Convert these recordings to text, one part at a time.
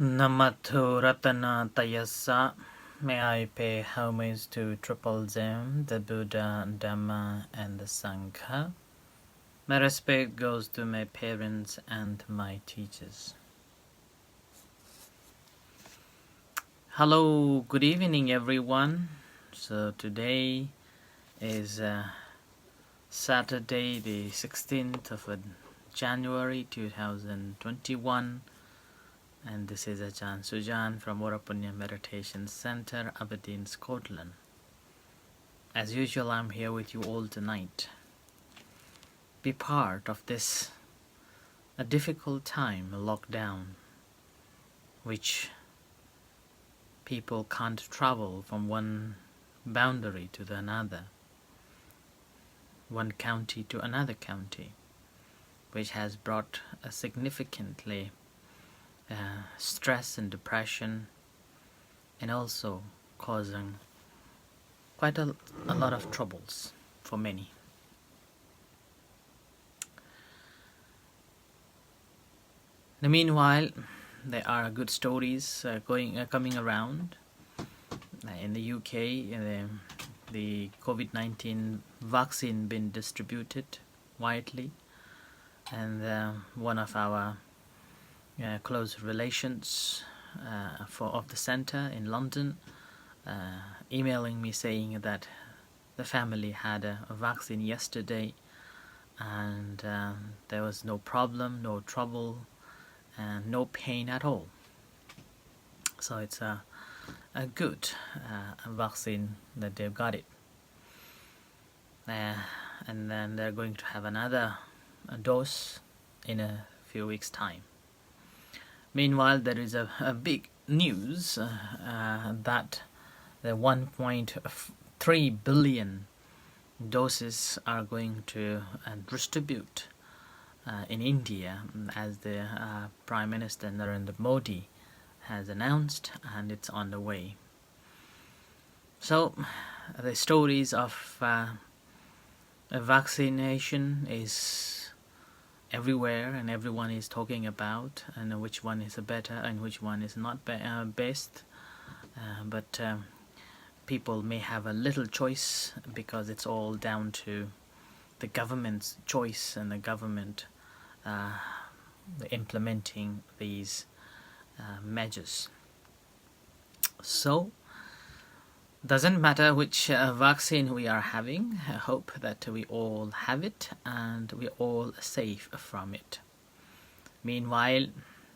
Namato Ratana Tayasa. May I pay homage to Triple Gem, the Buddha, Dhamma, and the Sangha. My respect goes to my parents and my teachers. Hello, good evening, everyone. So today is Saturday, the 16th of January 2021. And this is Ajahn Sujan from Varapunya Meditation Center, Aberdeen, Scotland. As usual, I'm here with you all tonight. Be part of this a difficult time, a lockdown, which people can't travel from one boundary to the another, one county to another county, which has brought a significantly stress and depression, and also causing quite a lot of troubles for many. In the meanwhile, there are good stories coming around. In the UK, the COVID-19 vaccine been distributed widely, and one of our close relations of the center in London emailing me saying that the family had a vaccine yesterday, and there was no problem, no trouble, and no pain at all. So it's a good vaccine that they've got it, and then they're going to have another dose in a few weeks' time. Meanwhile, there is a big news that the 1.3 billion doses are going to distribute in India, as the Prime Minister Narendra Modi has announced, and it's on the way. So the stories of vaccination is everywhere, and everyone is talking about and which one is better and which one is not best, but people may have a little choice, because it's all down to the government's choice and the government implementing these measures. So doesn't matter which vaccine we are having. I hope that we all have it and we're all safe from it. Meanwhile,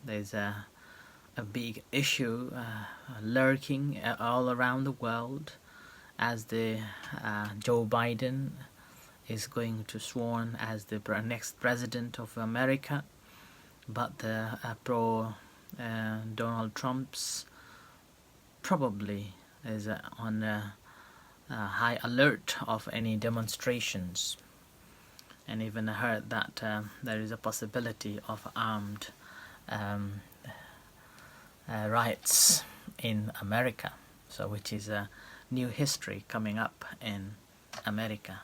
there's a big issue lurking all around the world, as the Joe Biden is going to sworn as the next president of America, but the pro Donald Trump's probably is on high alert of any demonstrations, and even heard that there is a possibility of armed riots in America, so which is a new history coming up in America,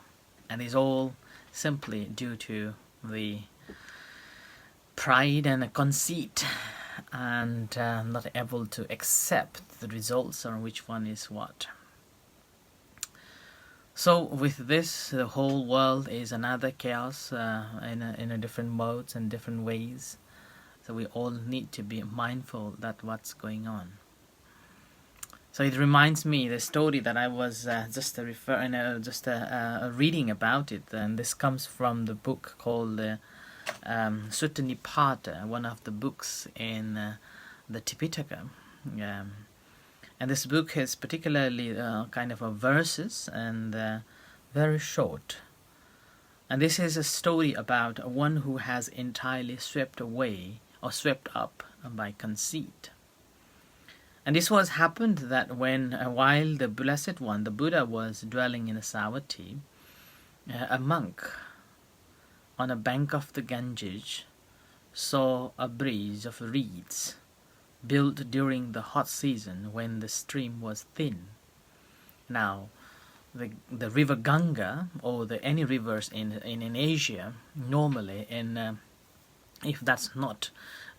and is all simply due to the pride and conceit, and not able to accept the results on which one is what. So with this, the whole world is another chaos in a different modes and different ways. So we all need to be mindful that what's going on. So it reminds me the story that I was reading about it, and this comes from the book called Sutta Nipata, one of the books in the Tipitaka. And this book is particularly kind of a verses, and very short. And this is a story about one who has entirely swept away or swept up by conceit. And this was happened that when while the Blessed One, the Buddha, was dwelling in Savatthi, a monk on a bank of the Ganges saw a bridge of reeds built during the hot season when the stream was thin. Now, the river Ganga, or any rivers in Asia, normally in If that's not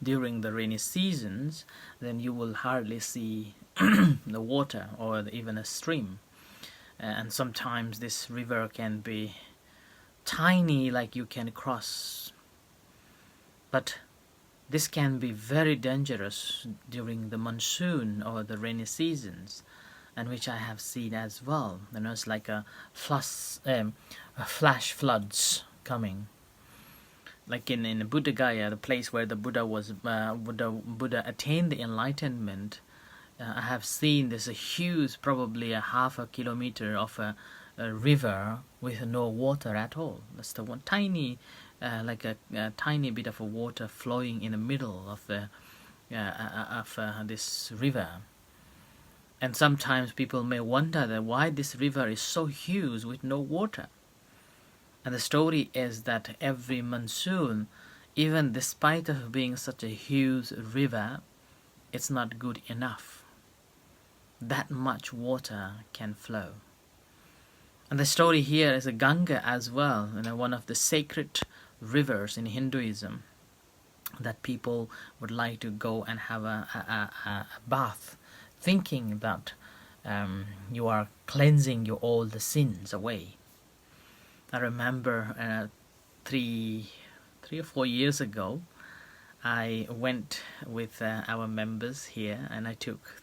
during the rainy seasons, then you will hardly see the water or even a stream. And sometimes this river can be tiny, like you can cross, but this can be very dangerous during the monsoon or the rainy seasons, and which I have seen as well. It's like a flash floods coming. Like in Buddha Gaya, the place where the Buddha was Buddha attained the enlightenment, I have seen there's a huge, probably a half a kilometer of a river with no water at all. That's the one tiny, like a tiny bit of a water flowing in the middle of this river. And sometimes people may wonder that why this river is so huge with no water. And the story is that every monsoon, even despite of being such a huge river, it's not good enough. That much water can flow. And the story here is a Ganga as well, one of the sacred rivers in Hinduism that people would like to go and have a bath, thinking that you are cleansing all the sins away. I remember 3 or 4 years ago, I went with our members here, and I took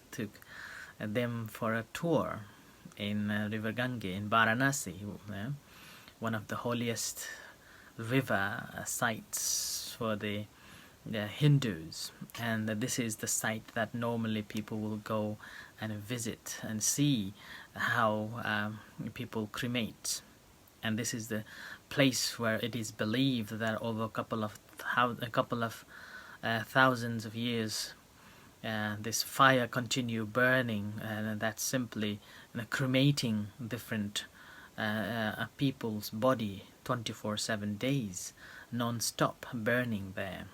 them for a tour in River Gange in Varanasi, one of the holiest river sites for the Hindus. And this is the site that normally people will go and visit and see how people cremate. And this is the place where it is believed that over a couple of thousands of years, this fire continue burning, and that's simply cremating different people's body 24/7 days, non-stop burning there.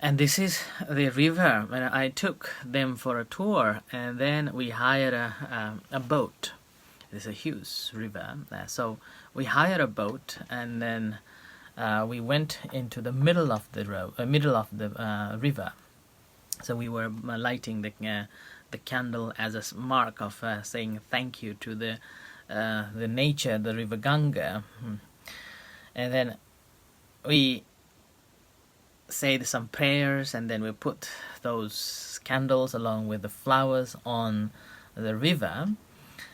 And this is the river. And I took them for a tour, and then we hired a boat. It's a huge river, so we hired a boat, and then we went into the middle of the river. So we were lighting the candle as a mark of saying thank you to the nature, the river Ganga. And then we said some prayers, and then we put those candles along with the flowers on the river.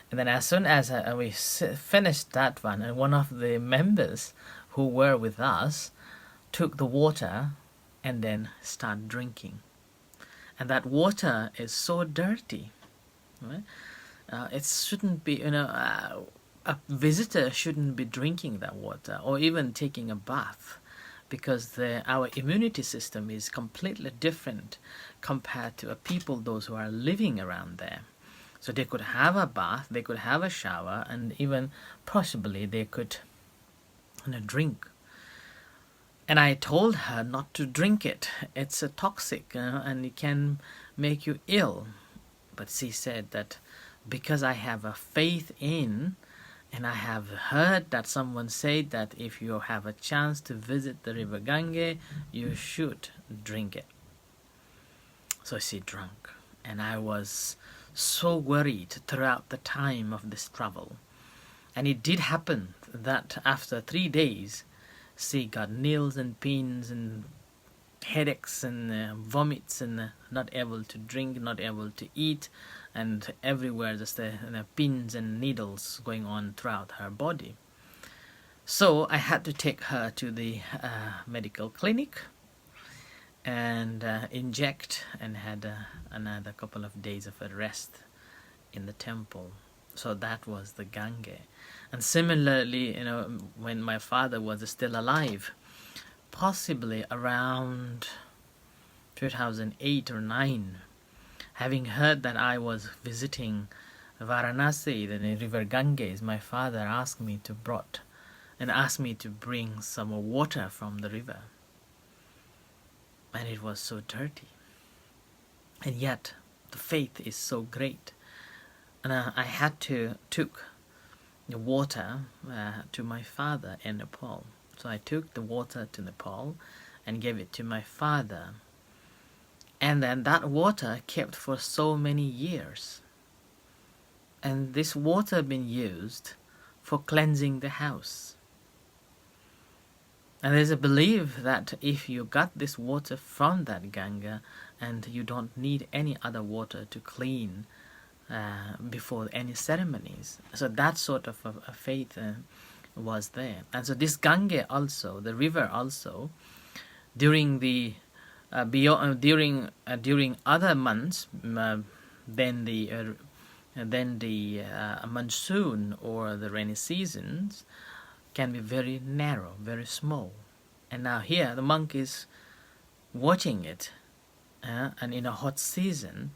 And then as soon as we finished that one, and one of the members who were with us took the water and then started drinking. And that water is so dirty. Right? It shouldn't be, a visitor shouldn't be drinking that water or even taking a bath, because our immunity system is completely different compared to people, those who are living around there. So they could have a bath, they could have a shower, and even possibly they could drink. And I told her not to drink it. It's toxic, and it can make you ill. But she said that because I have a faith in, and I have heard that someone said that if you have a chance to visit the river Gange, you should drink it. So she drank, and I was so worried throughout the time of this travel. And it did happen that after 3 days, she got nails and pins and headaches and vomits, and not able to drink, not able to eat, and everywhere just pins and needles going on throughout her body. So I had to take her to the medical clinic and inject, and had another couple of days of a rest in the temple. So that was the Gange. And similarly, when my father was still alive, possibly around 2008 or 9, having heard that I was visiting Varanasi, the river Ganges, my father asked me to bring some water from the river. And it was so dirty. And yet, the faith is so great. And I had to took the water to my father in Nepal. So I took the water to Nepal and gave it to my father. And then that water kept for so many years. And this water been used for cleansing the house. And there's a belief that if you got this water from that Ganga, and you don't need any other water to clean before any ceremonies. So that sort of a faith was there. And so this Ganga also, the river also, during the during other months than the monsoon or the rainy seasons, can be very narrow, very small. And now here the monk is watching it, and in a hot season,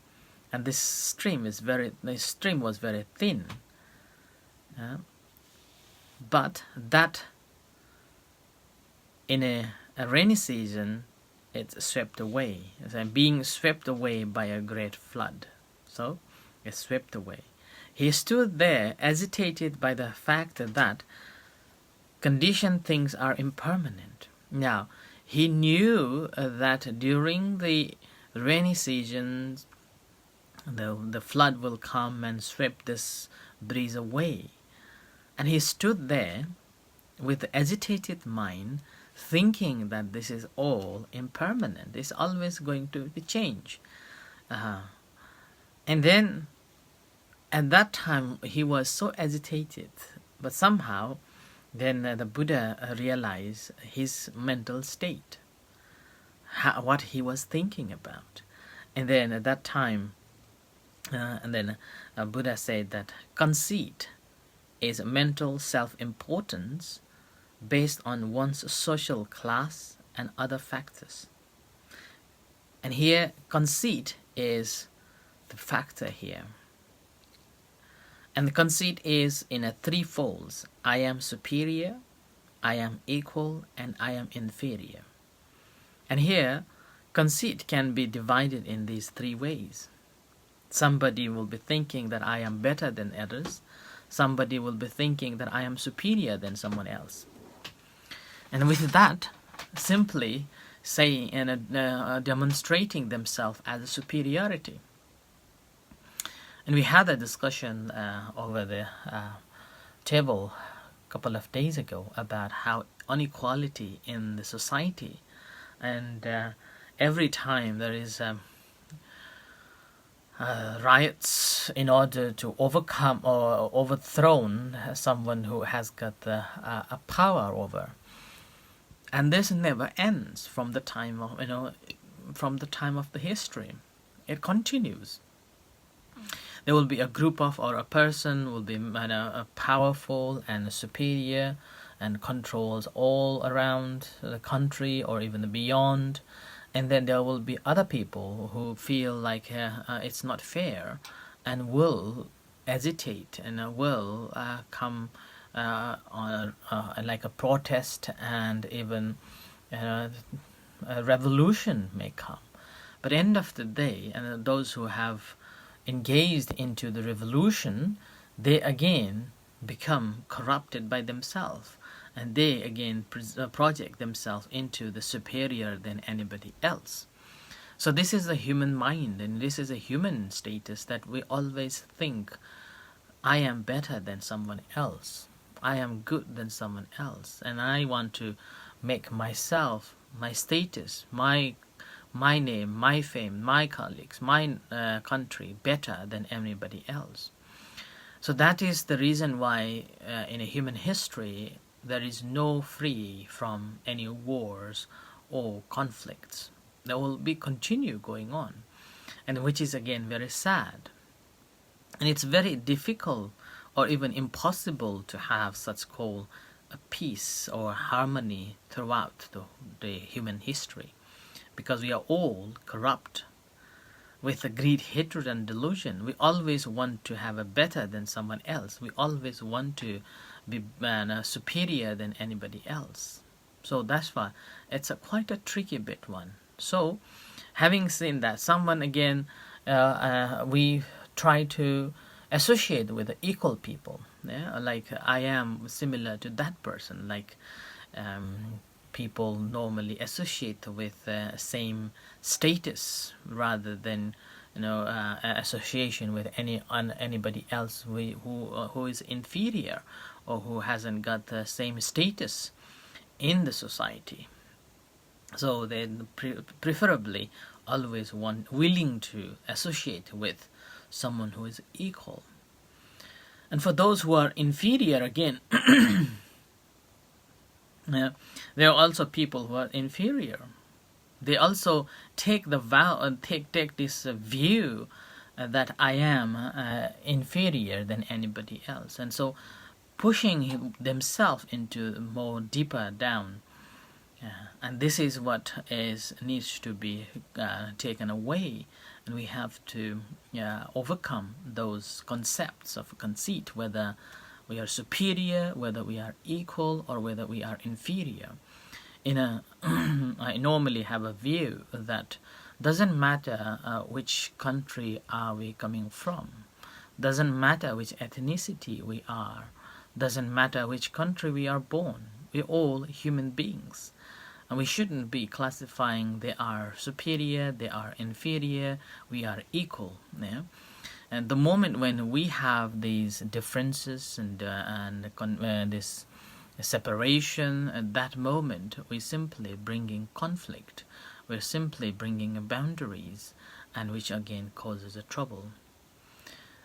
and the stream was very thin. But that in a rainy season, it's swept away. It's being swept away by a great flood. So it's swept away. He stood there, agitated by the fact that conditioned things are impermanent. Now, he knew that during the rainy seasons, the flood will come and sweep this breeze away. And he stood there with agitated mind, thinking that this is all impermanent. It's always going to be changed. And then, at that time, he was so agitated. But somehow, then the Buddha realized his mental state, what he was thinking about. And then at that time, Buddha said that conceit is mental self-importance based on one's social class and other factors. And here, conceit is the factor here. And the conceit is in a threefold. I am superior, I am equal, and I am inferior. And here, conceit can be divided in these three ways. Somebody will be thinking that I am better than others. Somebody will be thinking that I am superior than someone else. And with that, simply saying and demonstrating themselves as a superiority. And we had a discussion over the table a couple of days ago about how inequality in the society, and every time there is riots in order to overcome or overthrown someone who has got the a power over, and this never ends from the time of from the time of the history. It continues. There will be a group of, or a person will be powerful and superior and controls all around the country or even beyond. And then there will be other people who feel like it's not fair and will agitate and will come on like a protest, and even a revolution may come. But end of the day, and those who have engaged into the revolution, they again become corrupted by themselves, and they again project themselves into the superior than anybody else. So this is the human mind, and this is a human status, that we always think I am better than someone else, I am good than someone else, and I want to make myself, my status, my name, my fame, my colleagues, my country better than anybody else. So that is the reason why in a human history there is no free from any wars or conflicts. There will be continue going on, and which is again very sad. And it's very difficult or even impossible to have such called a peace or harmony throughout the human history, because we are all corrupt with a greed, hatred, and delusion. We always want to have a better than someone else. We always want to be superior than anybody else. So that's why it's quite a tricky bit one. So having seen that, someone again, we try to associate with the equal people. Yeah? Like I am similar to that person. Like people normally associate with same status rather than association with anybody else who is inferior or who hasn't got the same status in the society. So they preferably always willing to associate with someone who is equal. And for those who are inferior, again, there are also people who are inferior. They also take the take this view that I am inferior than anybody else, and so pushing themselves into more deeper down. And this is what needs to be taken away, and we have to overcome those concepts of conceit, whether we are superior, whether we are equal, or whether we are inferior. I normally have a view that doesn't matter which country are we coming from, doesn't matter which ethnicity we are, doesn't matter which country we are born. We're all human beings. And we shouldn't be classifying they are superior, they are inferior, we are equal. Yeah? And the moment when we have these differences and this separation, at that moment we're simply bringing conflict, we're simply bringing boundaries, and which again causes a trouble.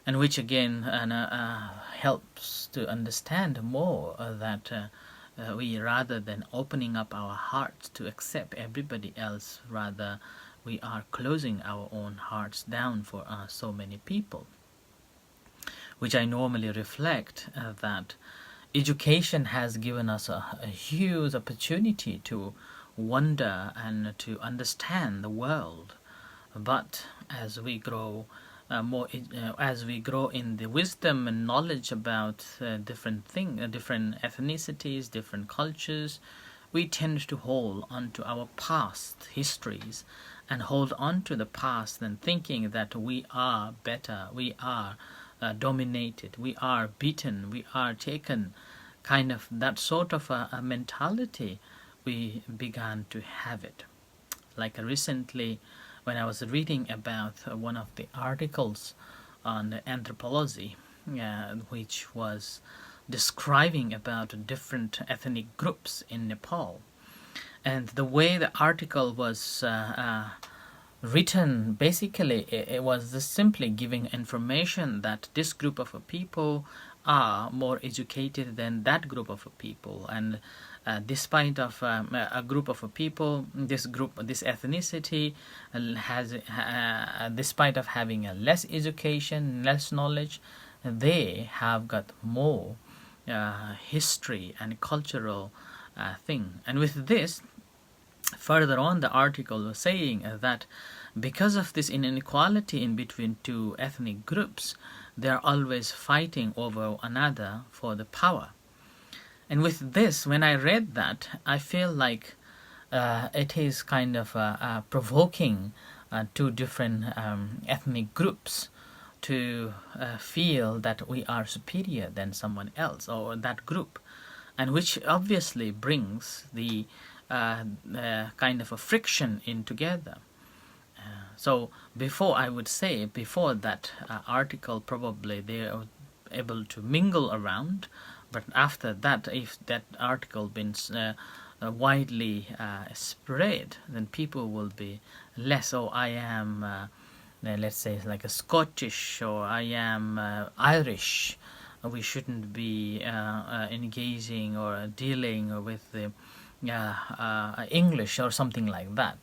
And which again helps to understand more that we, rather than opening up our hearts to accept everybody else, rather we are closing our own hearts down for so many people. Which I normally reflect that education has given us a huge opportunity to wonder and to understand the world. But as we grow as we grow in the wisdom and knowledge about different ethnicities, different cultures, we tend to hold on to our past histories and hold on to the past and thinking that we are better, we are dominated, we are beaten, we are taken, kind of that sort of a mentality we began to have it. Like recently, when I was reading about one of the articles on anthropology, which was describing about different ethnic groups in Nepal. And the way the article was written, basically it was just simply giving information that this group of people are more educated than that group of people, and despite of a group of people, this ethnicity has, despite of having a less education, less knowledge, they have got more history and cultural thing. And with this, further on, the article was saying that because of this inequality in between two ethnic groups, they are always fighting over another for the power. And with this, when I read that, I feel like it is kind of provoking two different ethnic groups to feel that we are superior than someone else or that group, and which obviously brings the kind of a friction in together. So before, I would say, before that article, probably they are able to mingle around, but after that, if that article been widely spread, then people will be less, oh, I am, let's say, like a Scottish, or I am Irish. We shouldn't be engaging or dealing with the English or something like that.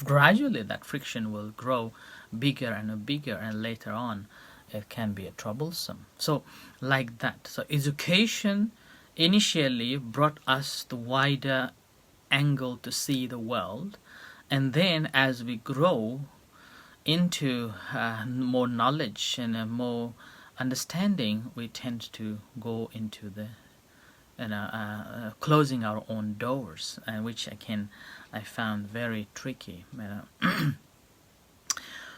Gradually, that friction will grow bigger and bigger, and later on, it can be troublesome. So, like that. So, education initially brought us the wider angle to see the world, and then as we grow into more knowledge and more understanding, we tend to go into the closing our own doors, which I found very tricky.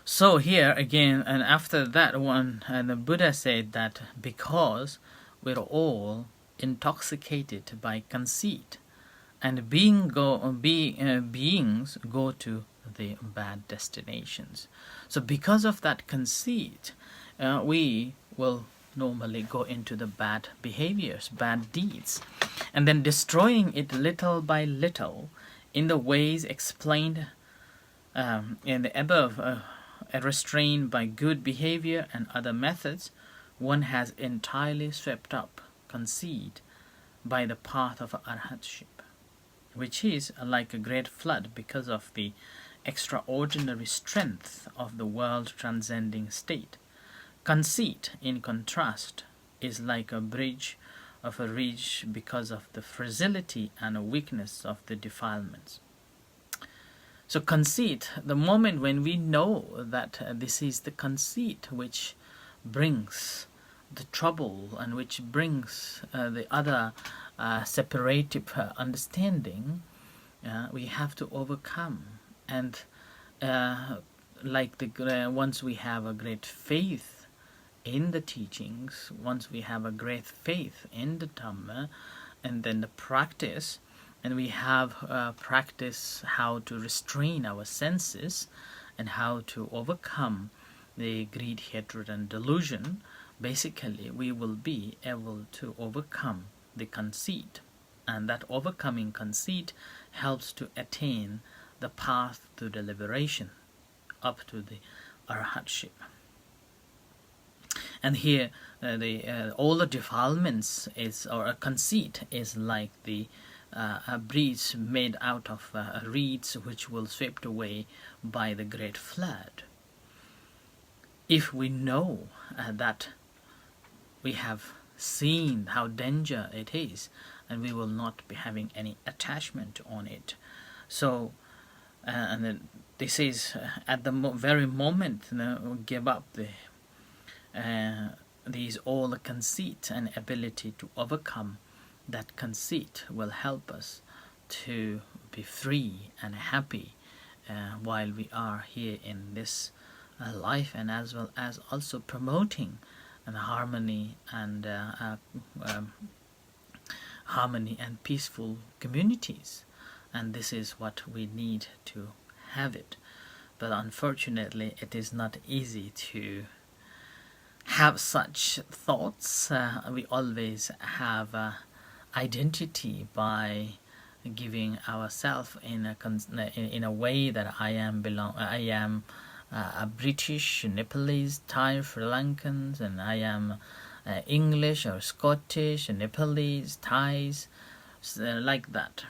So here again, and after that one, the Buddha said that because we're all intoxicated by conceit, and beings go to the bad destinations. So because of that conceit, we will normally go into the bad behaviors, bad deeds, and then destroying it little by little in the ways explained in the above, restrained by good behavior and other methods. One has entirely swept up conceit by the path of arhatship, which is like a great flood because of the extraordinary strength of the world transcending state. Conceit, in contrast, is like a bridge of a ridge because of the fragility and weakness of the defilements. So conceit, the moment when we know that this is the conceit which brings the trouble and which brings the other separative understanding, we have to overcome. And once we have a great faith in the teachings, once we have a great faith in the Dhamma, and then the practice, and we have practice how to restrain our senses and how to overcome the greed, hatred, and delusion, basically we will be able to overcome the conceit. And that overcoming conceit helps to attain the path to the liberation, up to the arhatship. And here, all the defilements or a conceit is like the a bridge made out of reeds which will swept away by the great flood. If we know that we have seen how danger it is, and we will not be having any attachment on it. So, and then this is at the very moment, give up these all the conceit and ability to overcome that conceit will help us to be free and happy while we are here in this life, and as well as also promoting harmony and peaceful communities. And this is what we need to have it. But unfortunately, it is not easy to have such thoughts. We always have identity by giving ourselves in a way that I am a British, Nepalese, Thai, Sri Lankans, and I am English or Scottish, Nepalese, Thais, like that.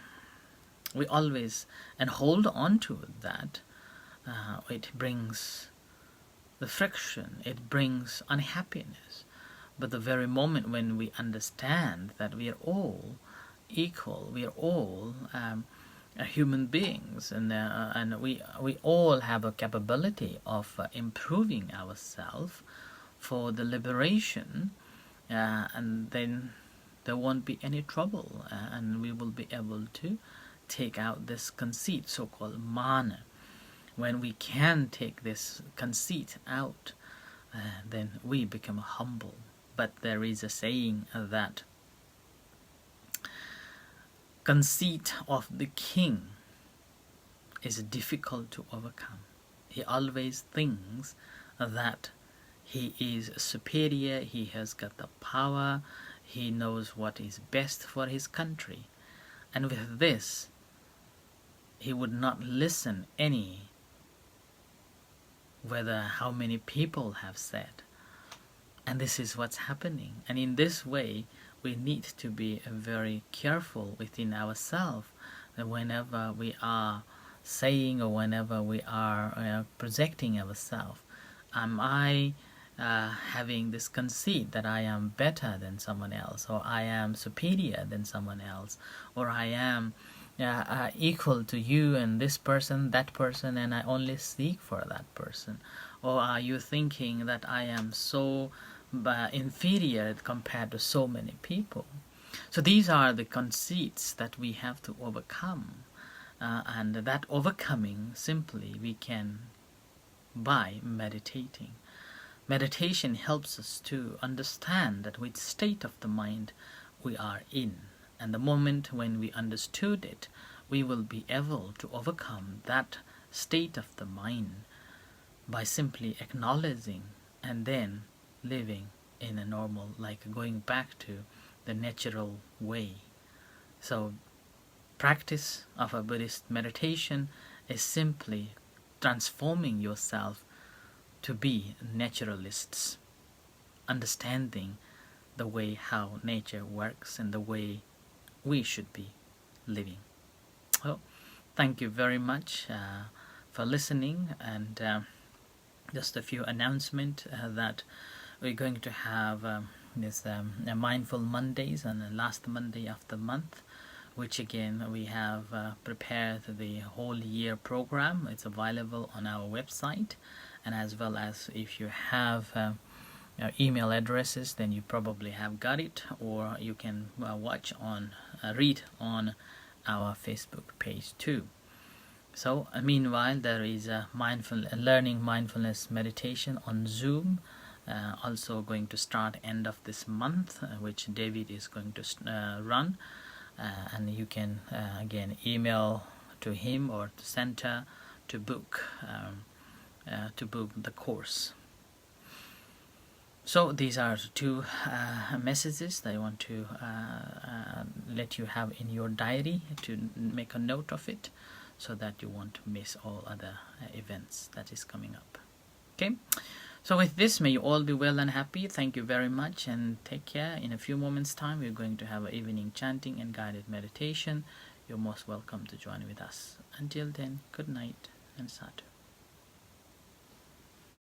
We always and hold on to that. It brings the friction, it brings unhappiness. But the very moment when we understand that we are all equal, we are all human beings, and we all have a capability of improving ourselves for the liberation, and then there won't be any trouble, and we will be able to take out this conceit, so-called mana. When we can take this conceit out, then we become humble. But there is a saying that conceit of the king is difficult to overcome. He always thinks that he is superior, he has got the power, he knows what is best for his country. And with this, he would not listen whether how many people have said. And this is what's happening. And in this way, we need to be very careful within ourselves that whenever we are saying or whenever we are projecting ourselves, am I having this conceit that I am better than someone else, or I am superior than someone else, or I am equal to you and this person, that person, and I only seek for that person? Or are you thinking that I am so inferior compared to so many people? So these are the conceits that we have to overcome, and that overcoming simply we can by meditating. Meditation helps us to understand that which state of the mind we are in, And the moment when we understood it, we will be able to overcome that state of the mind by simply acknowledging and then living in a normal, like going back to the natural way. So practice of a Buddhist meditation is simply transforming yourself to be naturalists, understanding the way how nature works and the way we should be living. Well, thank you very much for listening, and just a few announcements that we're going to have this Mindful Mondays on the last Monday of the month, which again we have prepared the whole year program. It's available on our website, and as well as if you have email addresses, then you probably have got it, or you can read on our Facebook page too. So meanwhile, there is a learning mindfulness meditation on Zoom, also going to start end of this month, which David is going to run, and you can again email to him or to center to book the course. So these are two messages that I want to let you have in your diary, to make a note of it, so that you won't miss all other events that is coming up. Okay, so with this, may you all be well and happy. Thank you very much, and take care. In a few moments time, we're going to have an evening chanting and guided meditation. You're most welcome to join with us. Until then, good night and sadhu.